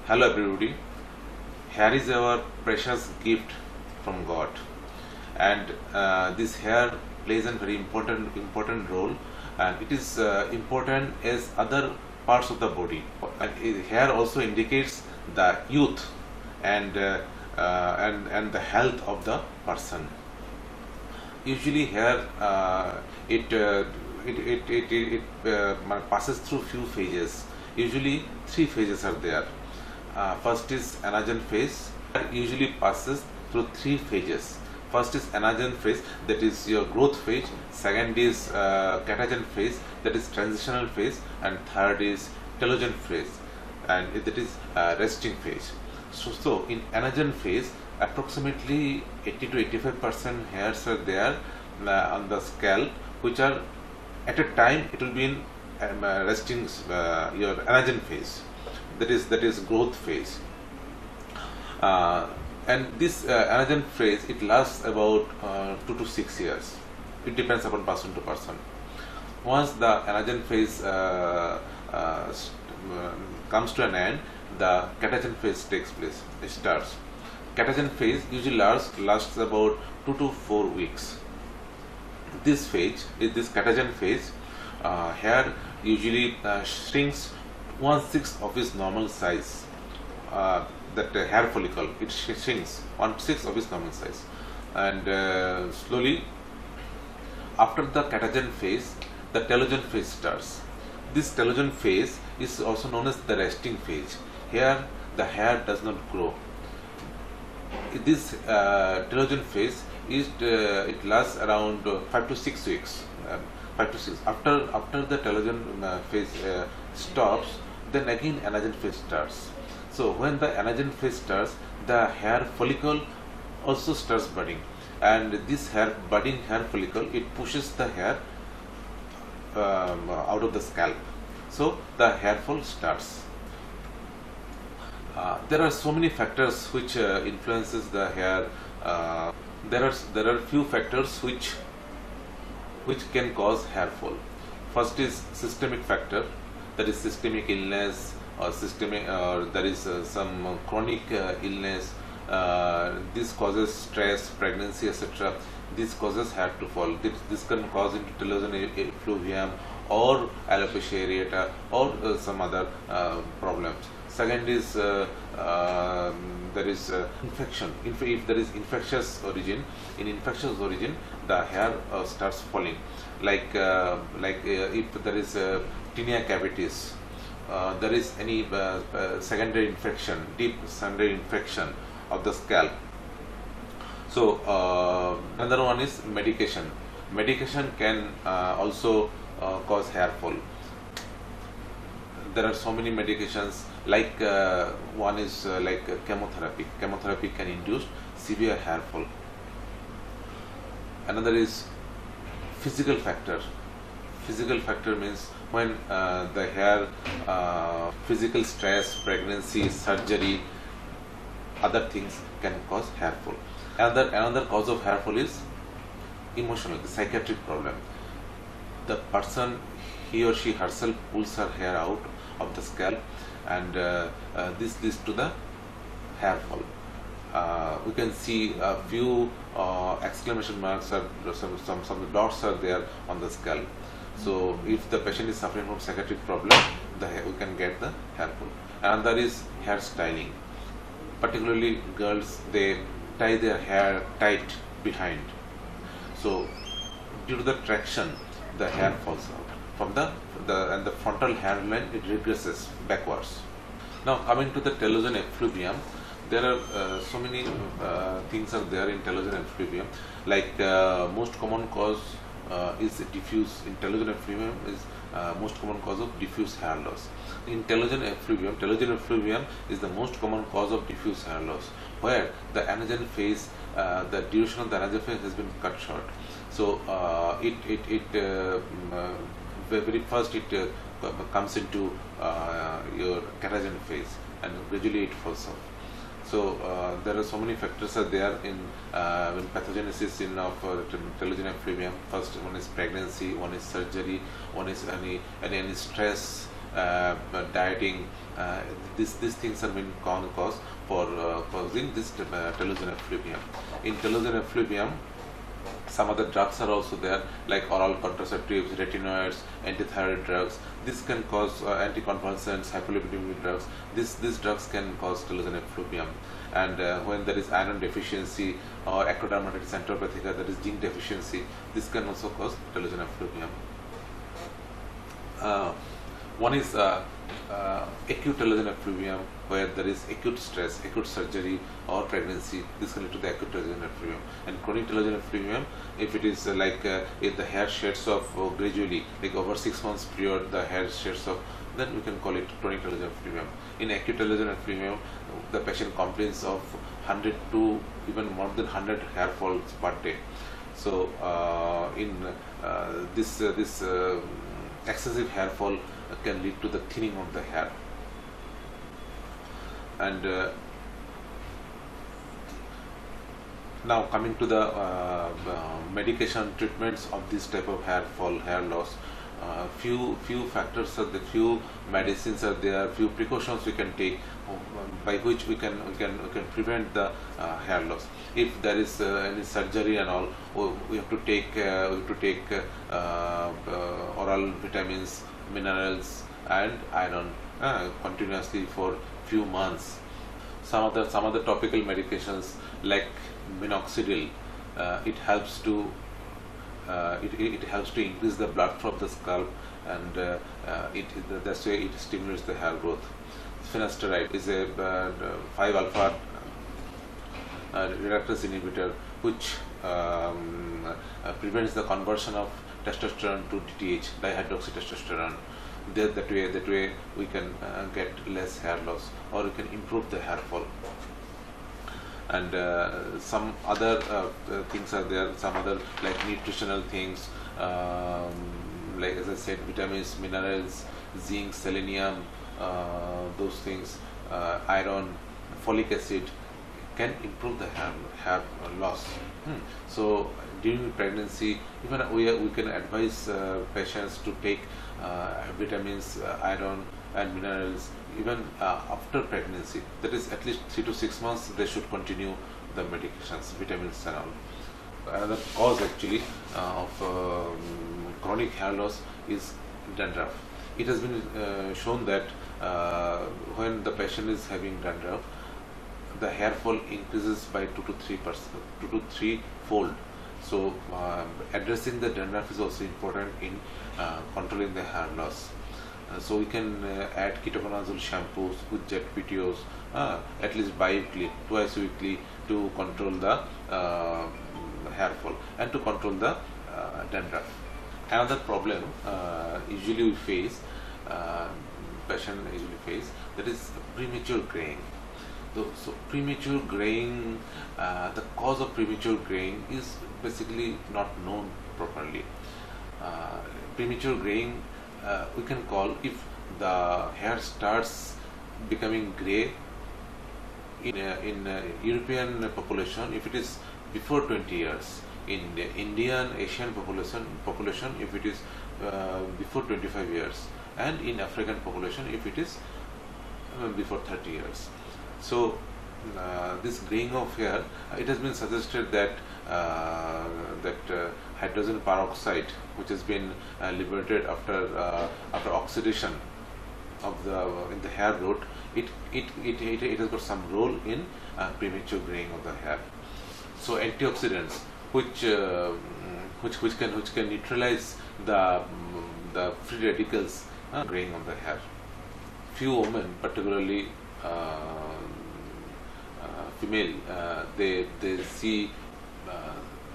Hello everybody. Hair is our precious gift from God, and this hair plays a very important role, and it is important as other parts of the body. Hair also indicates the youth and and the health of the person. Usually, hair passes through few phases. Usually, three phases are there. First is anagen phase. It usually passes through three phases. First is anagen phase, that is your growth phase. Second is catagen phase, that is transitional phase, and third is telogen phase, and that is resting phase. So in anagen phase, approximately 80 to 85% hairs are there on the scalp, which are at a time it will be in resting your anagen phase, that is growth phase, and this anagen phase, it lasts about 2 to 6 years. It depends upon person to person. Once the anagen phase comes to an end, the catagen phase takes place. It starts. Catagen phase usually lasts about 2 to 4 weeks. This phase is this catagen phase. Hair usually shrinks 1/6 of its normal size. That hair follicle, it shrinks 1/6 of its normal size, and slowly after the catagen phase, the telogen phase starts. This telogen phase is also known as the resting phase. Here the hair does not grow. This telogen phase is it lasts around 5 to 6 weeks. 5 to 6. After the telogen phase stops, then again anagen phase starts. So when the anagen phase starts, the hair follicle also starts budding, and this budding hair follicle, it pushes the hair out of the scalp. So the hair fall starts. There are so many factors which influences the hair. There are few factors which can cause hair fall. First is systemic factor, that is systemic illness, or there is some chronic illness. This causes stress, pregnancy, etc. This causes hair to fall. This can cause into telogen effluvium or alopecia areata or some other problems. Second is there is infection. If there is infectious origin, the hair starts falling. Like if there is tinea cavitis, there is any secondary infection, deep secondary infection of the scalp. So another one is medication. Medication can also cause hair fall. There are so many medications, like one is like chemotherapy. Chemotherapy can induce severe hair fall. Another is physical factor. Physical factor means when the hair, physical stress, pregnancy, surgery, other things can cause hair fall. Another cause of hair fall is emotional, the psychiatric problem. The person, he or she herself pulls her hair out of the scalp, and this leads to the hair fall. We can see a few exclamation marks, or some dots are there on the scalp. So if the patient is suffering from psychiatric problem, we can get the hair fall. Another is hair styling. Particularly girls, they tie their hair tight behind. So due to the traction, the hair falls out from and the frontal hairline, it regresses backwards. Now coming to the telogen effluvium, there are so many things are there in telogen effluvium. Like most common cause is diffuse. In telogen effluvium is most common cause of diffuse hair loss. In telogen effluvium is the most common cause of diffuse hair loss, where the anagen phase, the duration of the anagen phase has been cut short. So very first it comes into your catagen phase, and gradually it falls off. So there are so many factors are there in pathogenesis of telogen effluvium. First one is pregnancy, one is surgery, one is any stress, dieting. These things are main common cause for causing this telogen effluvium. In telogen effluvium, some other drugs are also there, like oral contraceptives, retinoids, antithyroid drugs. This can cause anticonvulsants, hypolipidemic drugs. These drugs can cause telogen effluvium. And when there is iron deficiency or ectodermatitis enteropathica, that is zinc deficiency, this can also cause telogen effluvium. One is acute telogen effluvium, where there is acute stress, acute surgery or pregnancy. This can lead to the acute telogen effluvium. And chronic telogen effluvium, if it is if the hair sheds off gradually, like over 6 months period, the hair sheds off, then we can call it chronic telogen effluvium. In acute telogen effluvium, the patient complains of 100 to even more than 100 hair falls per day. So this excessive hair fall can lead to the thinning of the hair. And now coming to the medication treatments of this type of hair fall, hair loss. Few factors are the few medicines are there, few precautions we can take by which we can prevent the hair loss. If there is any surgery and all, we have to take oral vitamins, minerals and iron continuously for few months. Some other topical medications like minoxidil, it helps to increase the blood flow of the scalp, and that's why it stimulates the hair growth. Finasteride is a 5-alpha reductase inhibitor, which prevents the conversion of testosterone to DTH, dihydroxytestosterone. That way we can get less hair loss, or we can improve the hair fall. And some other things are there, some other like nutritional things, like as I said, vitamins, minerals, zinc, selenium, those things, iron, folic acid can improve the hair loss. So during pregnancy, even we can advise patients to take vitamins, iron and minerals even after pregnancy. That is, at least 3 to 6 months they should continue the medications, vitamins and all. Another cause actually of chronic hair loss is dandruff. It has been shown that when the patient is having dandruff, the hair fall increases by 2 to 3 fold. So addressing the dandruff is also important in controlling the hair loss. So we can add ketoconazole shampoos with jet PTOs at least bi-weekly, twice weekly, to control the hair fall and to control the dandruff. Another problem usually we face, patient usually face, that is premature greying. So premature greying, the cause of premature greying is basically not known properly. Premature greying we can call if the hair starts becoming grey in European population, if it is before 20 years. In the Indian, Asian population if it is before 25 years, and in African population if it is before 30 years. So this greying of hair, it has been suggested that hydrogen peroxide, which has been liberated after oxidation of in the hair root, it has got some role in premature greying of the hair. So antioxidants, which can neutralize the free radicals greying of the hair. Few women, particularly female, they see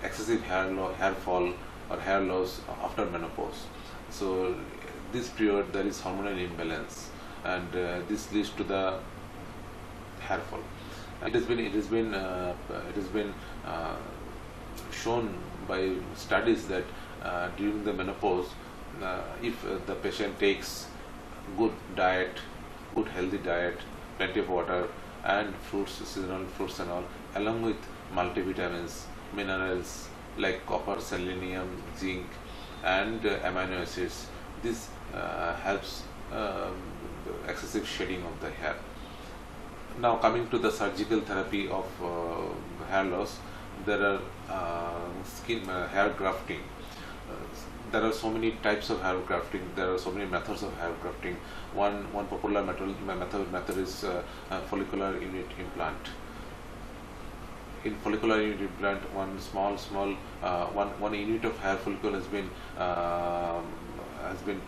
excessive hair fall or hair loss after menopause. So this period there is hormonal imbalance, and this leads to the hair fall. It has been shown by studies that during the menopause, if the patient takes good diet, good healthy diet, plenty of water and fruits, seasonal fruits and all, along with multivitamins, minerals like copper, selenium, zinc and amino acids, this helps excessive shedding of the hair. Now coming to the surgical therapy of hair loss, there are hair grafting. There are so many types of hair grafting. There are so many methods of hair grafting. One popular method is follicular unit implant. In follicular unit implant, one unit of hair follicle has been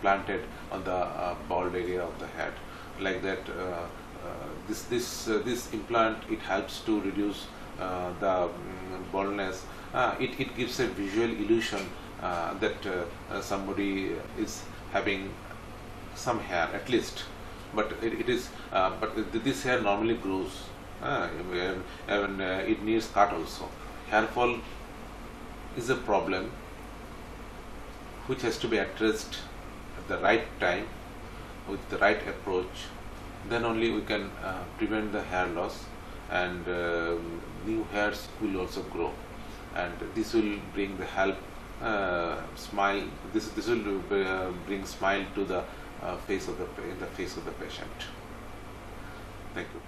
planted on the bald area of the head. Like that, this implant, it helps to reduce the baldness. It gives a visual illusion that somebody is having some hair at least, but this hair normally grows. It needs cut also. Hair fall is a problem which has to be addressed at the right time with the right approach. Then only we can prevent the hair loss, and new hairs will also grow, and this will bring the smile. This will bring smile to the face of the patient. Thank you.